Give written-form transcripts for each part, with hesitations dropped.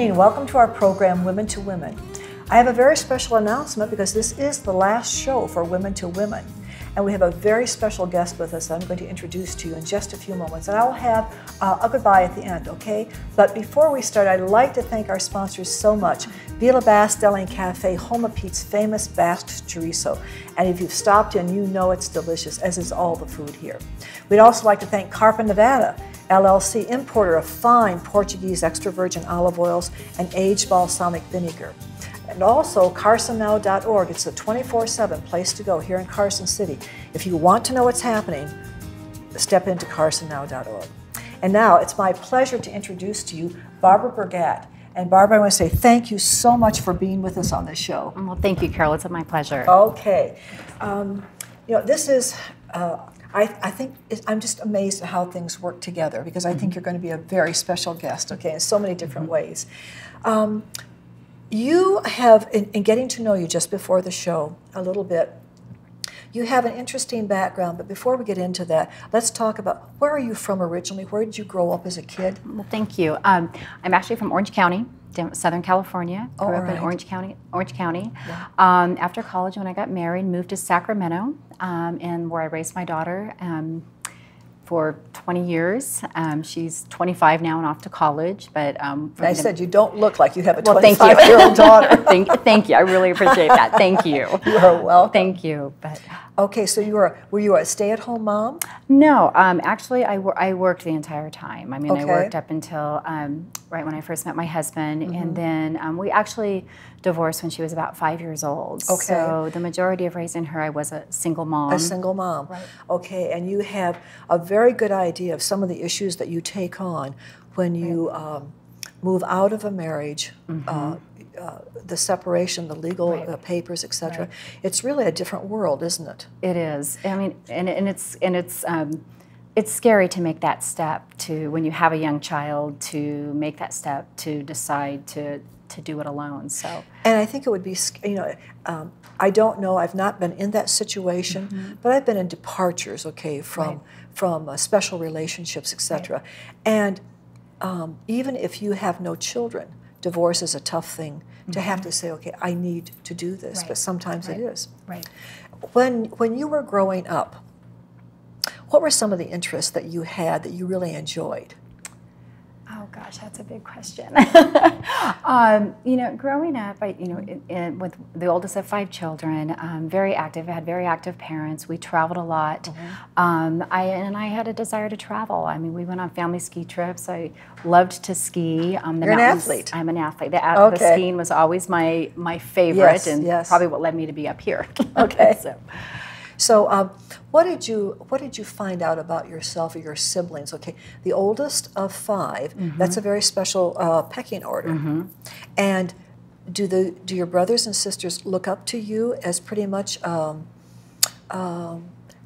evening. Welcome to our program, Women to Women. I have a very special announcement because this is the last show for Women to Women. And we have a very special guest with us that I'm going to introduce to you in just a few moments. And I will have a goodbye at the end, okay? But before we start, I'd like to thank our sponsors so much. Villa Basque Deli and Cafe, home of Pete's famous Basque chorizo. And if you've stopped in, you know it's delicious, as is all the food here. We'd also like to thank Carpa Nevada, LLC, importer of fine Portuguese extra virgin olive oils and aged balsamic vinegar. And also carsonnow.org. It's a 24/7 place to go here in Carson City. If you want to know what's happening, step into carsonnow.org. And now it's my pleasure to introduce to you Barbara Burgat. And Barbara, I want to say thank you so much for being with us on this show. Well, thank you, Carol. It's my pleasure. Okay. This is, I think, I'm just amazed at how things work together because I think you're going to be a very special guest, okay, in so many different ways. You have, in getting to know you just before the show a little bit, you have an interesting background, but before we get into that, let's talk about where are you from originally? Where did you grow up as a kid? Well, thank you. I'm actually from Orange County, Southern California. Grew up in Orange County. Yeah. After college, when I got married, moved to Sacramento, and where I raised my daughter for 20 years. She's 25 now and off to college. But I said you don't look like you have a 25-year-old daughter. Thank you. I really appreciate that. Thank you. You are welcome. Thank you. But okay, so were you a stay-at-home mom? No, actually, I worked the entire time. I mean, I worked up until right when I first met my husband, and then we actually divorced when she was about 5 years old. Okay. So the majority of raising her, I was a single mom. A single mom. Right. Okay, and you have a very good idea of some of the issues that you take on when you move out of a marriage, the separation, the legal papers, etc. Right. It's really a different world, isn't it? It is. I mean, and it's scary to make that step to when you have a young child to make that step to decide to do it alone. So. And I think it would be, I don't know. I've not been in that situation, but I've been in departures, okay, from special relationships, etc. And even if you have no children, divorce is a tough thing to have to say, okay, I need to do this, but sometimes it is. Right. When you were growing up, what were some of the interests that you had that you really enjoyed? Oh gosh, that's a big question. Growing up, with the oldest of 5 children, very active. I had very active parents. We traveled a lot. I had a desire to travel. I mean, we went on family ski trips. I loved to ski. You're an athlete. I'm an athlete. The skiing was always my favorite, and probably what led me to be up here. Okay. So, what did you find out about yourself or your siblings? Okay, the oldest of 5. That's a very special pecking order. And do your brothers and sisters look up to you as pretty much not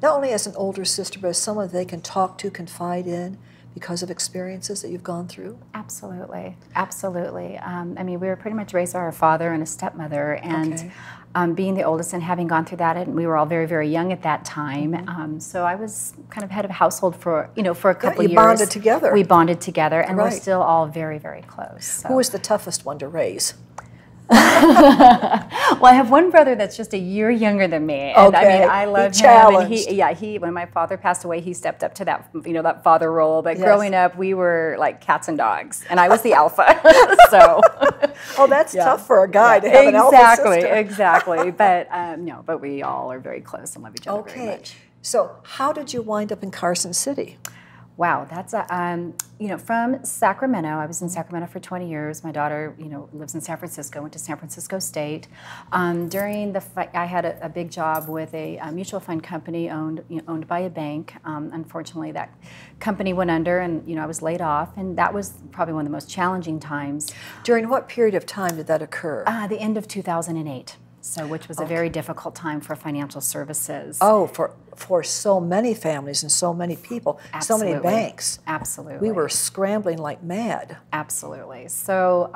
only as an older sister, but as someone they can talk to, confide in, because of experiences that you've gone through? Absolutely, absolutely. I mean, we were pretty much raised by our father and a stepmother, and being the oldest and having gone through that, and we were all very, very young at that time. So I was kind of head of household for a couple years. You bonded together. We bonded together, and we're still all very, very close. So. Who was the toughest one to raise? Well, I have one brother that's just a year younger than me, and I mean, I love him. And he, when my father passed away, he stepped up to that, that father role. But growing up, we were like cats and dogs, and I was the alpha. So, that's tough for a guy to have an alpha sister. Exactly. But no, but we all are very close and love each other very much. So, how did you wind up in Carson City? Wow, that's from Sacramento. I was in Sacramento for 20 years. My daughter, lives in San Francisco. Went to San Francisco State. During I had a big job with a mutual fund company owned by a bank. Unfortunately, that company went under, and I was laid off. And that was probably one of the most challenging times. During what period of time did that occur? The end of 2008. So, which was a very difficult time for financial services. Oh, for so many families and so many people, so many banks. Absolutely. We were scrambling like mad. Absolutely. So,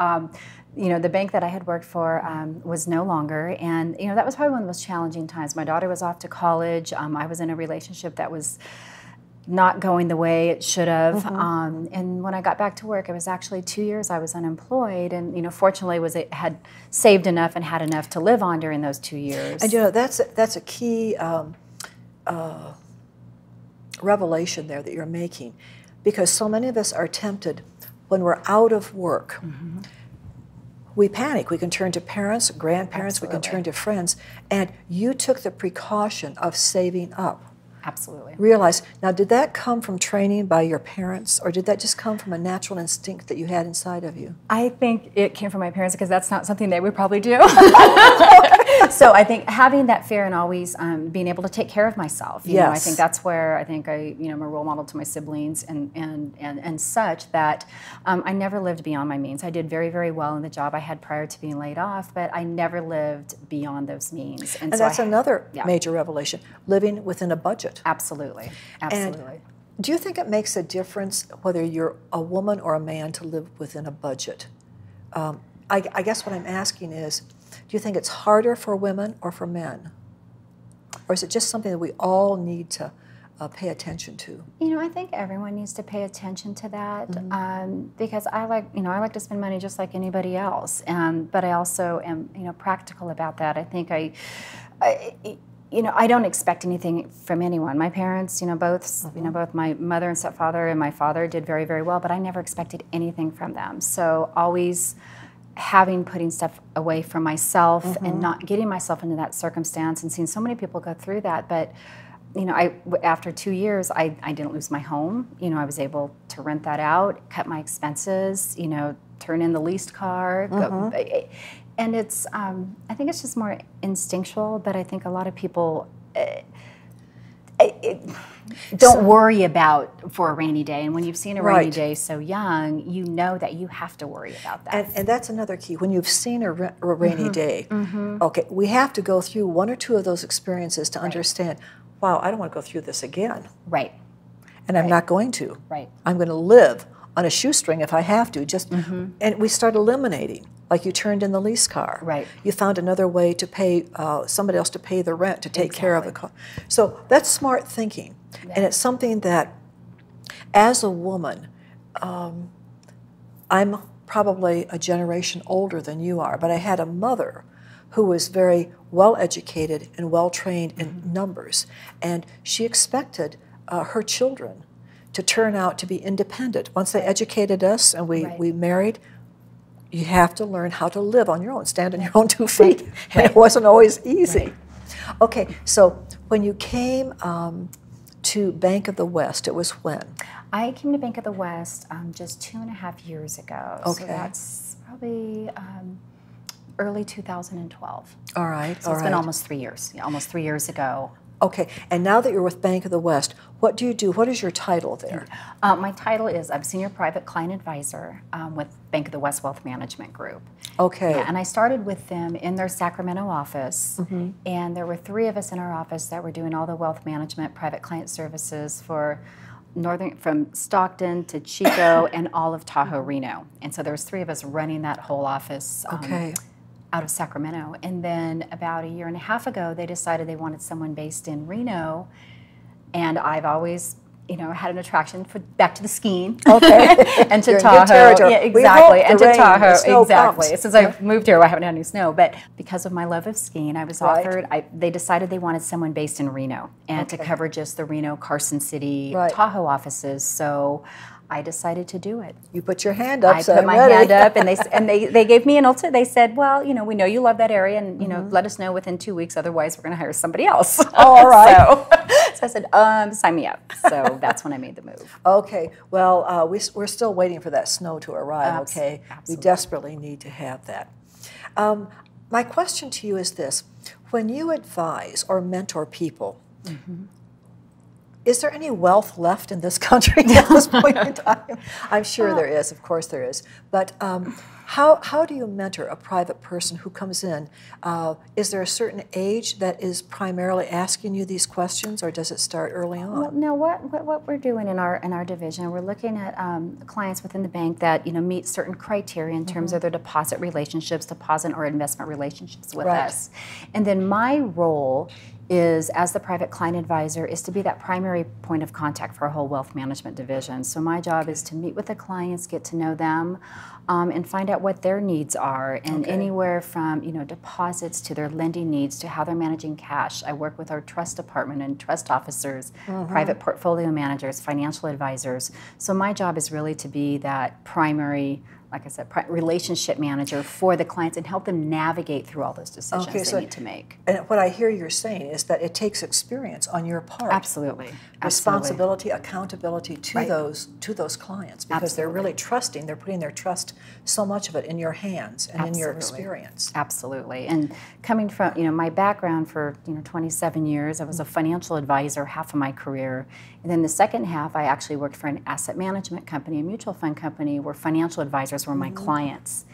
the bank that I had worked for was no longer, and that was probably one of the most challenging times. My daughter was off to college. I was in a relationship that was not going the way it should have. And when I got back to work, it was actually 2 years I was unemployed, and fortunately had saved enough and had enough to live on during those 2 years. And that's a key revelation there that you're making, because so many of us are tempted when we're out of work. We panic. We can turn to parents, grandparents, we can turn to friends, and you took the precaution of saving up. Absolutely. Realize, now did that come from training by your parents, or did that just come from a natural instinct that you had inside of you? I think it came from my parents, because that's not something they would probably do. So I think having that fear and always being able to take care of myself. You know, I think that's where I think I'm a role model to my siblings and such, that I never lived beyond my means. I did very, very well in the job I had prior to being laid off, but I never lived beyond those means. And so that's another major revelation, living within a budget. Absolutely, absolutely. And do you think it makes a difference whether you're a woman or a man to live within a budget? I guess what I'm asking is, do you think it's harder for women or for men? Or is it just something that we all need to pay attention to? I think everyone needs to pay attention to that, because I like to spend money just like anybody else, but I also am practical about that. I think I don't expect anything from anyone. My parents, both my mother and stepfather and my father did very, very well, but I never expected anything from them. So always putting stuff away from myself and not getting myself into that circumstance, and seeing so many people go through that. But after 2 years, I didn't lose my home. I was able to rent that out, cut my expenses, turn in the leased car. And it's, I think it's just more instinctual, but I think a lot of people don't worry about for a rainy day. And when you've seen a rainy day so young, you know that you have to worry about that. And that's another key. When you've seen a rainy day, okay, we have to go through one or two of those experiences to understand, wow, I don't want to go through this again. Right. And I'm not going to. Right. I'm going to live on a shoestring if I have to. And we start eliminating. Like you turned in the lease car. Right. You found another way to pay somebody else to pay the rent, to take care of the car. So that's smart thinking. And it's something that, as a woman, I'm probably a generation older than you are, but I had a mother who was very well educated and well trained in numbers. And she expected her children to turn out to be independent. Once they educated us and we married, you have to learn how to live on your own, stand on your own 2 feet. And it wasn't always easy. Okay, so when you came to Bank of the West, it was when? I came to Bank of the West just 2.5 years ago. Okay. So that's probably early 2012. All right, so it's been almost 3 years. Yeah, almost 3 years ago. Okay, and now that you're with Bank of the West, what do you do? What is your title there? My title is I'm Senior Private Client Advisor with Bank of the West Wealth Management Group. Okay. Yeah, and I started with them in their Sacramento office, and there were 3 of us in our office that were doing all the wealth management, private client services for from Stockton to Chico and all of Tahoe, Reno. And so there was 3 of us running that whole office. Out of Sacramento. And then about 1.5 years ago, they decided they wanted someone based in Reno. And I've always, had an attraction back to the skiing. Okay. And to You're Tahoe. In good territory. Yeah, exactly. And to Tahoe. Exactly. Comes. Since I've moved here, I haven't had any snow. But because of my love of skiing, I was offered, they decided they wanted someone based in Reno and to cover just the Reno, Carson City, Tahoe offices. So I decided to do it. You put your hand up. I put my hand up, and they gave me an ultimatum. They said, "Well, we know you love that area, and let us know within 2 weeks. Otherwise, we're going to hire somebody else." Oh, all right. So I said, "Sign me up." So that's when I made the move. Okay. Well, we're still waiting for that snow to arrive. Okay. Absolutely. We desperately need to have that. My question to you is this: when you advise or mentor people, is there any wealth left in this country at this point in time? I'm sure there is, of course there is. But how do you mentor a private person who comes in? Is there a certain age that is primarily asking you these questions, or does it start early on? Well, no, what we're doing in our division, we're looking at clients within the bank that meet certain criteria in terms of their deposit or investment relationships with us. And then my role is, as the private client advisor, is to be that primary point of contact for our whole wealth management division. So my job is to meet with the clients, get to know them, and find out what their needs are, and anywhere from deposits to their lending needs to how they're managing cash. I work with our trust department and trust officers, private portfolio managers, financial advisors. So my job is really to be that primary, like I said, relationship manager for the clients and help them navigate through all those decisions they need to make. And what I hear you're saying is that it takes experience on your part. Absolutely. Responsibility, accountability to those clients, because they're really trusting, they're putting their trust, so much of it, in your hands and in your experience. Absolutely. And coming from, my background for 27 years, I was a financial advisor half of my career. And then the second half, I actually worked for an asset management company, a mutual fund company, where financial advisors were my clients.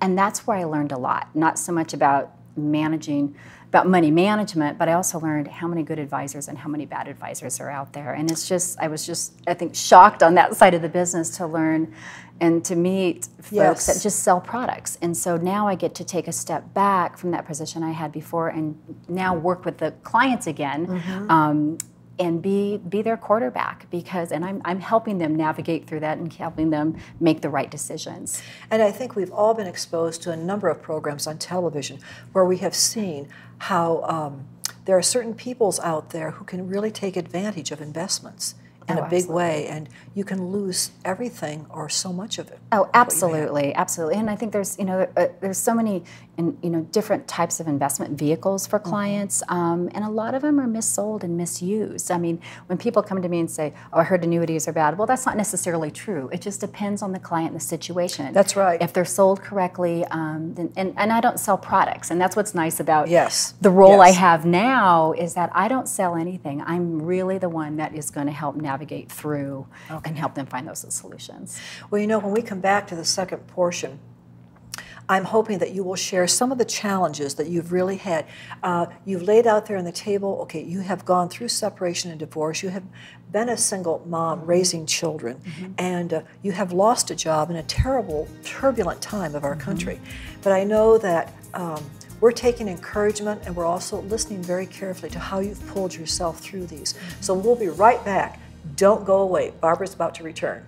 And that's where I learned a lot, not so much about money management, but I also learned how many good advisors and how many bad advisors are out there. And I was just, I think, shocked on that side of the business to learn and to meet folks that just sell products. And so now I get to take a step back from that position I had before and now work with the clients again. And be their quarterback, and I'm helping them navigate through that and helping them make the right decisions. And I think we've all been exposed to a number of programs on television where we have seen how there are certain peoples out there who can really take advantage of investments in a big way, and you can lose everything or so much of it. Oh, absolutely, absolutely. And I think there's there's so many different types of investment vehicles for clients, and a lot of them are missold and misused. I mean, when people come to me and say, "Oh, I heard annuities are bad," well, that's not necessarily true. It just depends on the client and the situation. That's right. If they're sold correctly, and I don't sell products, and that's what's nice about the role I have now is that I don't sell anything. I'm really the one that is going to help navigate through and help them find those solutions. Well, when we come back to the second portion, I'm hoping that you will share some of the challenges that you've really had. You've laid out there on the table, okay, you have gone through separation and divorce, you have been a single mom raising children, and you have lost a job in a terrible, turbulent time of our country. But I know that we're taking encouragement, and we're also listening very carefully to how you've pulled yourself through these. So we'll be right back. Don't go away. Barbara's about to return.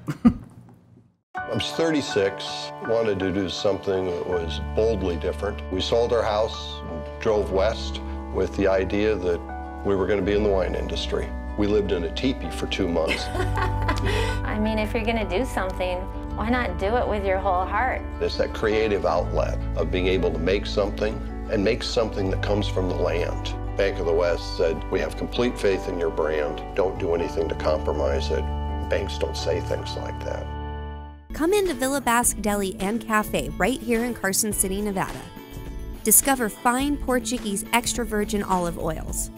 I was 36, wanted to do something that was boldly different. We sold our house, drove west with the idea that we were going to be in the wine industry. We lived in a teepee for 2 months. I mean, if you're going to do something, why not do it with your whole heart? It's that creative outlet of being able to make something, and make something that comes from the land. Bank of the West said, "We have complete faith in your brand. Don't do anything to compromise it." Banks don't say things like that. Come into Villa Basque Deli and Cafe right here in Carson City, Nevada. Discover fine Portuguese extra virgin olive oils,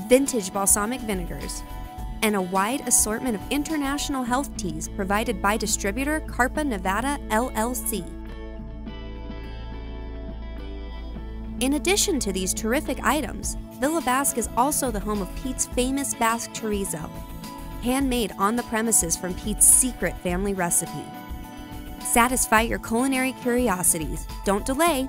vintage balsamic vinegars, and a wide assortment of international health teas provided by distributor Carpa Nevada LLC. In addition to these terrific items, Villa Basque is also the home of Pete's famous Basque chorizo, handmade on the premises from Pete's secret family recipe. Satisfy your culinary curiosities. Don't delay.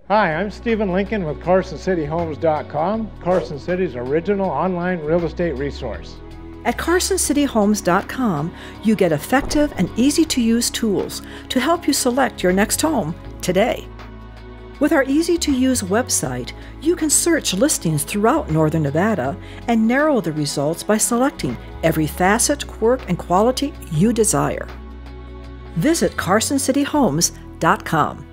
Hi, I'm Stephen Lincoln with CarsonCityHomes.com, Carson City's original online real estate resource. At CarsonCityHomes.com, you get effective and easy-to-use tools to help you select your next home today. With our easy-to-use website, you can search listings throughout Northern Nevada and narrow the results by selecting every facet, quirk, and quality you desire. Visit CarsonCityHomes.com.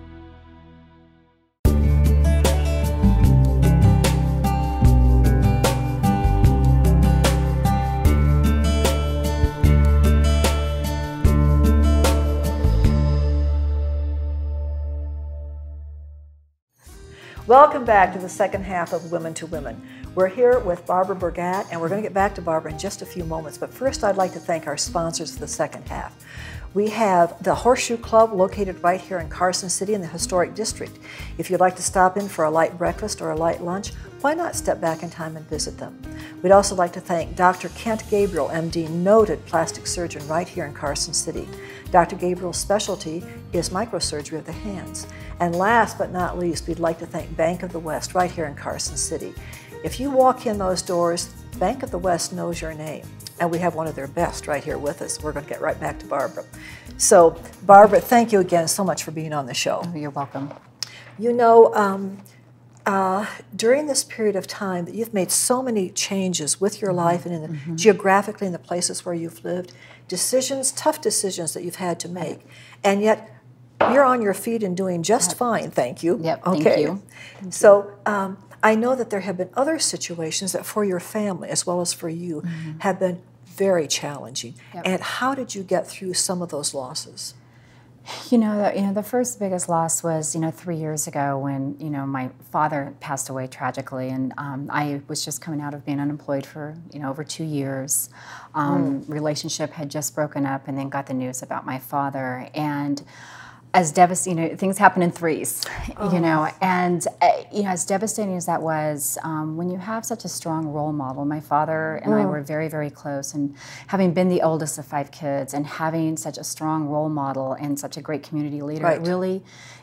Welcome back to the second half of Women to Women. We're here with Barbara Burgat, and we're going to get back to Barbara in just a few moments. But first, I'd like to thank our sponsors for the second half. We have the Horseshoe Club located right here in Carson City in the Historic District. If you'd like to stop in for a light breakfast or a light lunch, why not step back in time and visit them? We'd also like to thank Dr. Kent Gabriel, MD, noted plastic surgeon right here in Carson City. Dr. Gabriel's specialty is microsurgery of the hands. And last but not least, we'd like to thank Bank of the West right here in Carson City. If you walk in those doors, Bank of the West knows your name. And we have one of their best right here with us. We're going to get right back to Barbara. So, Barbara, thank you again so much for being on the show. Oh, you're welcome. You know, during this period of time that you've made so many changes with your life and in the, geographically in the places where you've lived, decisions, tough decisions that you've had to make, and yet you're on your feet and doing just fine, thank you. Yep, okay. thank you. So I know that there have been other situations that for your family as well as for you have been very challenging. Yep. And how did you get through some of those losses? The first biggest loss was, 3 years ago when, my father passed away tragically, and I was just coming out of being unemployed for, over 2 years. Relationship had just broken up, and then got the news about my father, and as devastating, things happen in threes, and as devastating as that was, when you have such a strong role model, my father and I were very, very close, and having been the oldest of 5 kids and having such a strong role model and such a great community leader,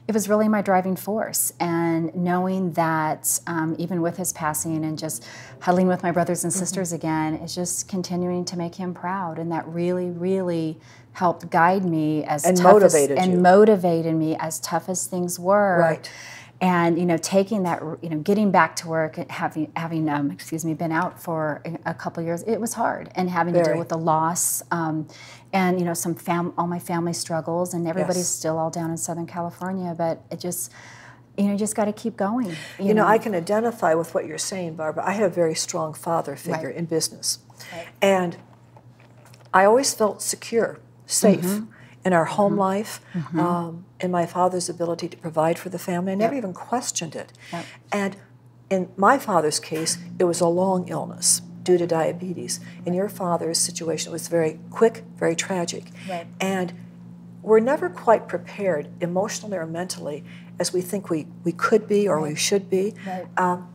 it was really my driving force. And knowing that even with his passing and just huddling with my brothers and sisters again, is just continuing to make him proud, and that really, really helped guide me as motivated me as tough as things were. Right. And taking that, getting back to work, and having been out for a couple years, it was hard, and having to deal with the loss, and all my family struggles, and everybody's still all down in Southern California, but it just. You just got to keep going. You know, I can identify with what you're saying, Barbara. I had a very strong father figure in business, and I always felt secure, safe in our home life, in my father's ability to provide for the family. I never even questioned it. And in my father's case, it was a long illness due to diabetes. In your father's situation, it was very quick, very tragic. And we're never quite prepared emotionally or mentally as we think we could be or we should be.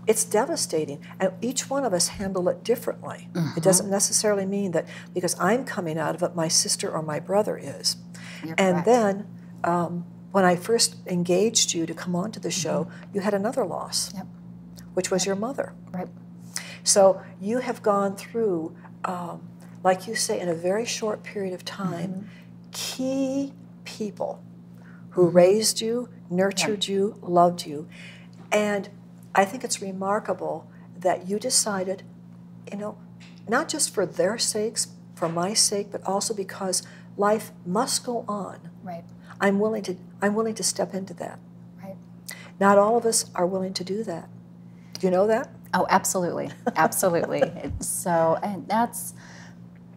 It's devastating, and each one of us handle it differently. It doesn't necessarily mean that because I'm coming out of it, my sister or my brother is. And then when I first engaged you to come onto the show, you had another loss, which was your mother. So you have gone through, like you say, in a very short period of time, key people who raised you, nurtured you, loved you. And I think it's remarkable that you decided, not just for their sakes, for my sake, but also because life must go on. I'm willing to step into that. Not all of us are willing to do that. Do you know that? Oh, absolutely, absolutely. So, and that's,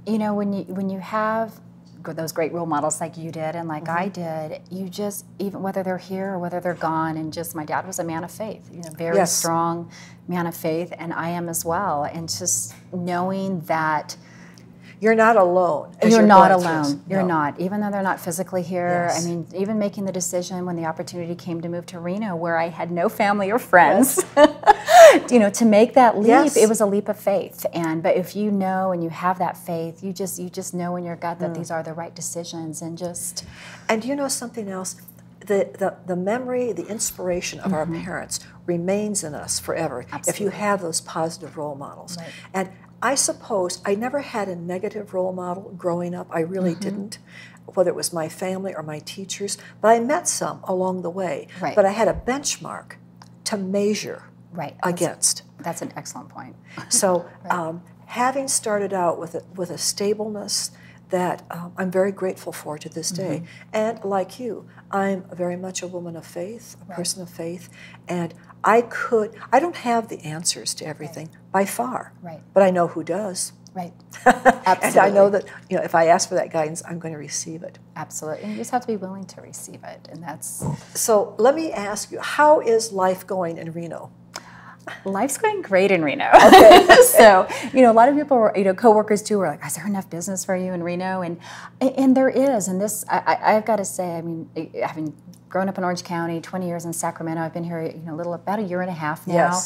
when you have those great role models like you did and like I did, you just, even whether they're here or whether they're gone, and just my dad was a man of faith, very strong man of faith, and I am as well. And just knowing that you're not alone. You're not alone. You're not. Even though they're not physically here. I mean, even making the decision when the opportunity came to move to Reno, where I had no family or friends, to make that leap, it was a leap of faith. But if you know and you have that faith, you just know in your gut that these are the right decisions, and just. And you know something else? The memory, the inspiration of our parents remains in us forever. If you have those positive role models. And I suppose I never had a negative role model growing up. I really didn't, whether it was my family or my teachers. But I met some along the way. But I had a benchmark to measure against. That's an excellent point. So having started out with a stableness that I'm very grateful for to this day. And like you, I'm very much a woman of faith, a person of faith, and I don't have the answers to everything by far, but I know who does. Absolutely. And I know that if I ask for that guidance, I'm going to receive it. Absolutely, and you just have to be willing to receive it, and that's. So let me ask you, how is life going in Reno? Life's going great in Reno. So, a lot of people, coworkers too, were like, "Is there enough business for you in Reno?" And there is. And this, I've got to say, I mean, having grown up in Orange County, 20 years in Sacramento, I've been here, about a year and a half now.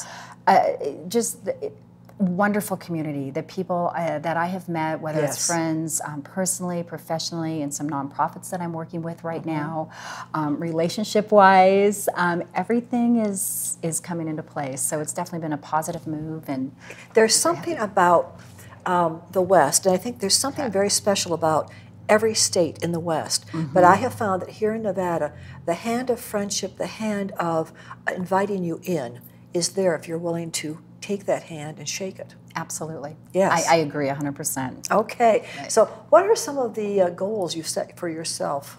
wonderful community. The people that I have met, whether it's friends, personally, professionally, and some nonprofits that I'm working with right now, relationship-wise, everything is coming into place. So it's definitely been a positive move. And there's something about the West, and I think there's something very special about every state in the West. But I have found that here in Nevada, the hand of friendship, the hand of inviting you in is there if you're willing to take that hand and shake it. Absolutely. Yes. I agree 100%. Okay. So what are some of the goals you've set for yourself?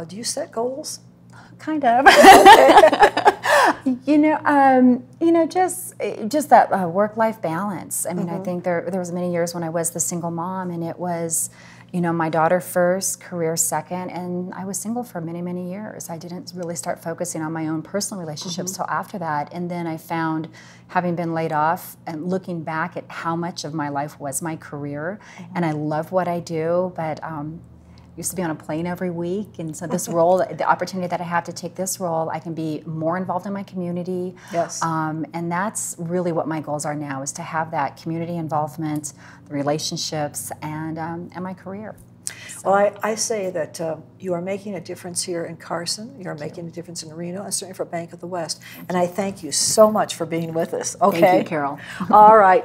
Do you set goals? Kind of. Just that work-life balance. I mean, I think there was many years when I was the single mom, and it was, my daughter first, career second, and I was single for many, many years. I didn't really start focusing on my own personal relationships till after that, and then I found, having been laid off and looking back at how much of my life was my career, and I love what I do, but used to be on a plane every week, and so this role, the opportunity that I have to take this role, I can be more involved in my community. Yes. And that's really what my goals are now, is to have that community involvement, the relationships, and my career. So. Well, I say that you are making a difference here in Carson, you are making a difference in Reno, and certainly for Bank of the West. And I thank you so much for being with us. Okay? Thank you, Carol. All right.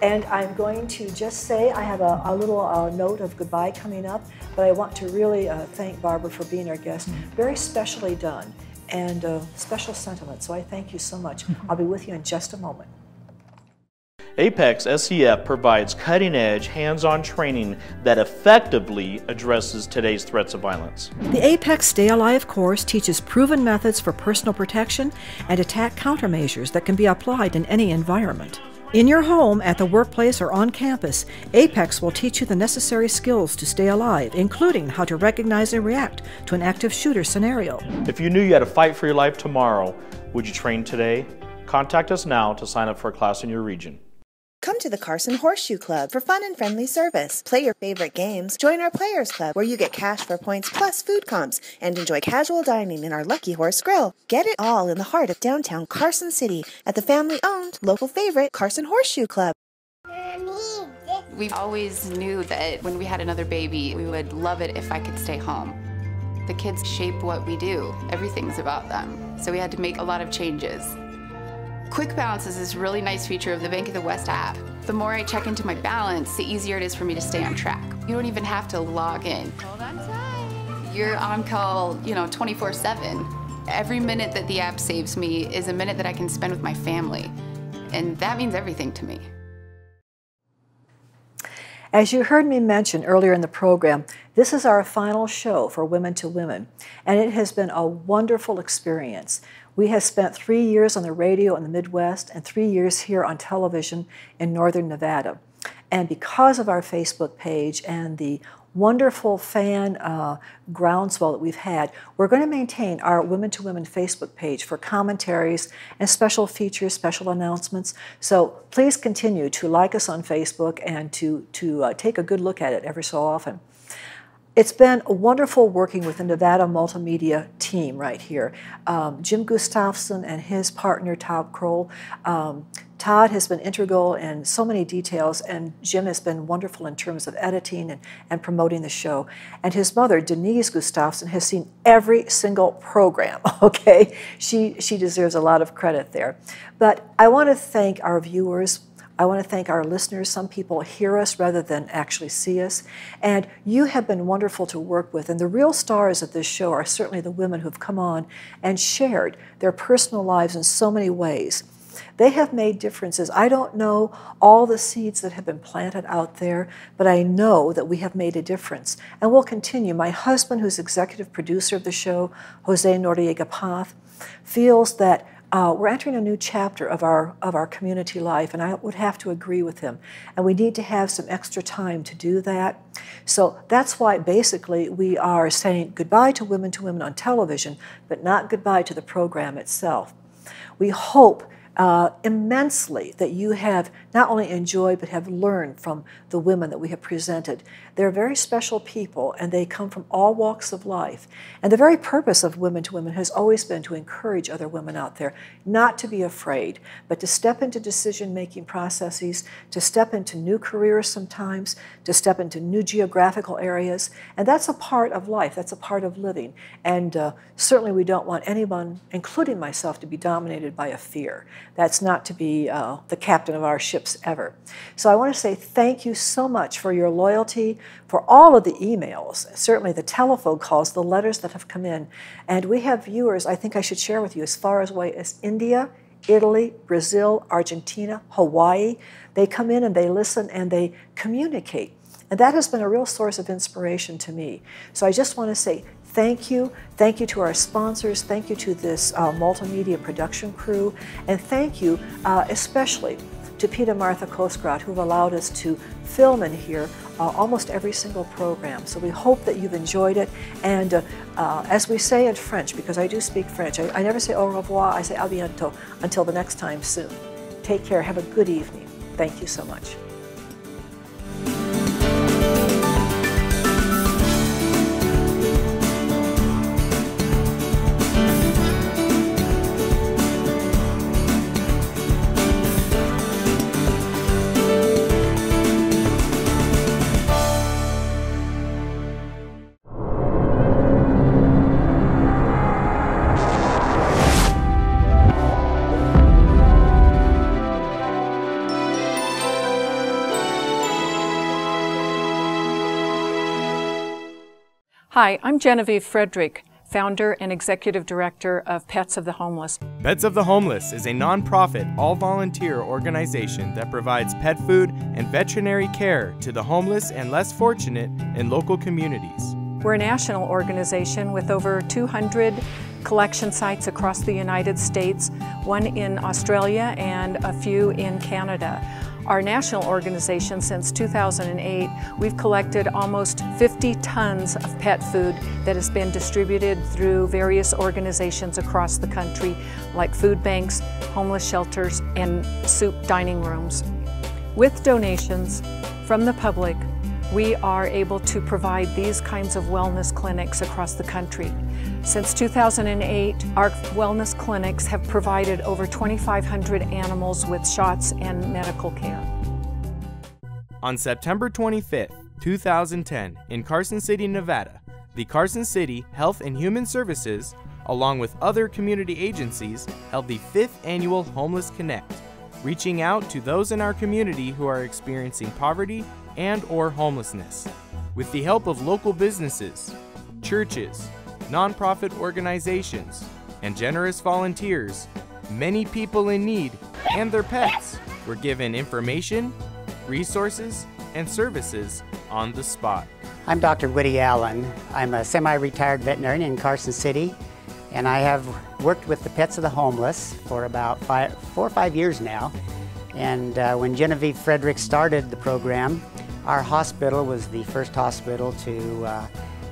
And I'm going to just say I have a little note of goodbye coming up, but I want to really thank Barbara for being our guest. Very specially done and special sentiment, so I thank you so much. I'll be with you in just a moment. Apex SCF provides cutting-edge, hands-on training that effectively addresses today's threats of violence. The Apex Stay Alive course teaches proven methods for personal protection and attack countermeasures that can be applied in any environment. In your home, at the workplace, or on campus, Apex will teach you the necessary skills to stay alive, including how to recognize and react to an active shooter scenario. If you knew you had to fight for your life tomorrow, would you train today? Contact us now to sign up for a class in your region. Come to the Carson Horseshoe Club for fun and friendly service. Play your favorite games, join our Players Club where you get cash for points plus food comps, and enjoy casual dining in our Lucky Horse Grill. Get it all in the heart of downtown Carson City at the family-owned, local favorite Carson Horseshoe Club. We always knew that when we had another baby, we would love it if I could stay home. The kids shape what we do. Everything's about them. So we had to make a lot of changes. Quick Balance is this really nice feature of the Bank of the West app. The more I check into my balance, the easier it is for me to stay on track. You don't even have to log in. Hold on tight. You're on call, 24/7. Every minute that the app saves me is a minute that I can spend with my family. And that means everything to me. As you heard me mention earlier in the program, this is our final show for Women to Women, and it has been a wonderful experience. We have spent 3 years on the radio in the Midwest and 3 years here on television in Northern Nevada. And because of our Facebook page and the wonderful fan groundswell that we've had, we're going to maintain our Women to Women Facebook page for commentaries and special features, special announcements. So please continue to like us on Facebook and to take a good look at it every so often. It's been wonderful working with the Nevada Multimedia team right here. Jim Gustafson and his partner, Todd Kroll. Todd has been integral in so many details, and Jim has been wonderful in terms of editing and promoting the show. And his mother, Denise Gustafson, has seen every single program, okay? She deserves a lot of credit there. But I want to thank our viewers. I want to thank our listeners. Some people hear us rather than actually see us. And you have been wonderful to work with. And the real stars of this show are certainly the women who've come on and shared their personal lives in so many ways. They have made differences. I don't know all the seeds that have been planted out there, but I know that we have made a difference. And we'll continue. My husband, who's executive producer of the show, Jose Noriega Paz, feels that we're entering a new chapter of our community life, and I would have to agree with him. And we need to have some extra time to do that. So that's why basically we are saying goodbye to Women on television, but not goodbye to the program itself. We hope immensely that you have not only enjoyed but have learned from the women that we have presented. They're very special people, and they come from all walks of life. And the very purpose of Women to Women has always been to encourage other women out there not to be afraid, but to step into decision-making processes, to step into new careers sometimes, to step into new geographical areas. And that's a part of life. That's a part of living. And certainly we don't want anyone, including myself, to be dominated by a fear. That's not to be the captain of our ships ever. So I want to say thank you so much for your loyalty, for all of the emails, certainly the telephone calls, the letters that have come in. And we have viewers, I think I should share with you, as far away as India, Italy, Brazil, Argentina, Hawaii. They come in and they listen and they communicate. And that has been a real source of inspiration to me. So I just want to say thank you. Thank you to our sponsors. Thank you to this multimedia production crew. And thank you especially to Pete and Martha Kosgrad, who've allowed us to film in here almost every single program. So we hope that you've enjoyed it. And as we say in French, because I do speak French, I never say au revoir, I say à bientôt, until the next time soon. Take care, have a good evening. Thank you so much. Hi, I'm Genevieve Frederick, founder and executive director of Pets of the Homeless. Pets of the Homeless is a nonprofit, all-volunteer organization that provides pet food and veterinary care to the homeless and less fortunate in local communities. We're a national organization with over 200 collection sites across the United States, one in Australia and a few in Canada. Our national organization, since 2008, we've collected almost 50 tons of pet food that has been distributed through various organizations across the country, like food banks, homeless shelters, and soup dining rooms. With donations from the public, we are able to provide these kinds of wellness clinics across the country. Since 2008, our wellness clinics have provided over 2,500 animals with shots and medical care. On September 25th, 2010, in Carson City, Nevada, the Carson City Health and Human Services, along with other community agencies, held the 5th annual Homeless Connect, reaching out to those in our community who are experiencing poverty and/or homelessness. With the help of local businesses, churches, nonprofit organizations, and generous volunteers, many people in need and their pets were given information, resources, and services on the spot. I'm Dr. Woody Allen. I'm a semi-retired veterinarian in Carson City, and I have worked with the Pets of the Homeless for about 4 or 5 years now. And when Genevieve Frederick started the program, our hospital was the first hospital to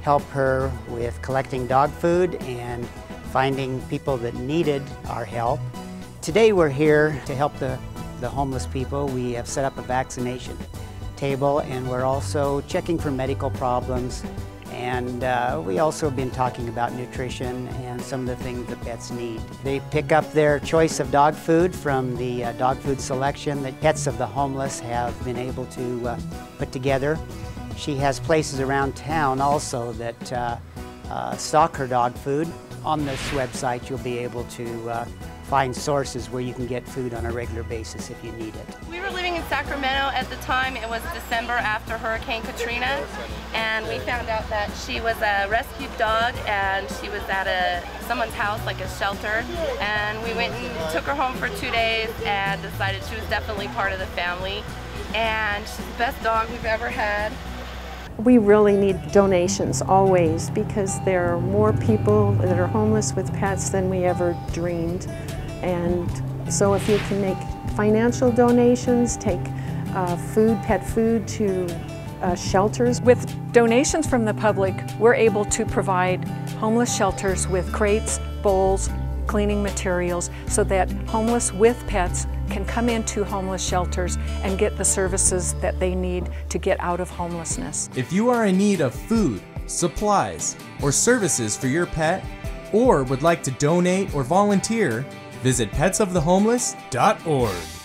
help her with collecting dog food and finding people that needed our help. Today we're here to help the homeless people. We have set up a vaccination table, and we're also checking for medical problems. And we also have been talking about nutrition and some of the things the pets need. They pick up their choice of dog food from the dog food selection that Pets of the Homeless have been able to put together. She has places around town also that stock her dog food. On this website you'll be able to find sources where you can get food on a regular basis if you need it. We were living in Sacramento at the time. It was December after Hurricane Katrina, and we found out that she was a rescued dog and she was at someone's house, like a shelter, and we went and took her home for 2 days and decided she was definitely part of the family, and she's the best dog we've ever had. We really need donations always, because there are more people that are homeless with pets than we ever dreamed. And so if you can make financial donations, take food, pet food to shelters. With donations from the public, we're able to provide homeless shelters with crates, bowls, cleaning materials, so that homeless with pets can come into homeless shelters and get the services that they need to get out of homelessness. If you are in need of food, supplies, or services for your pet, or would like to donate or volunteer, visit petsofthehomeless.org.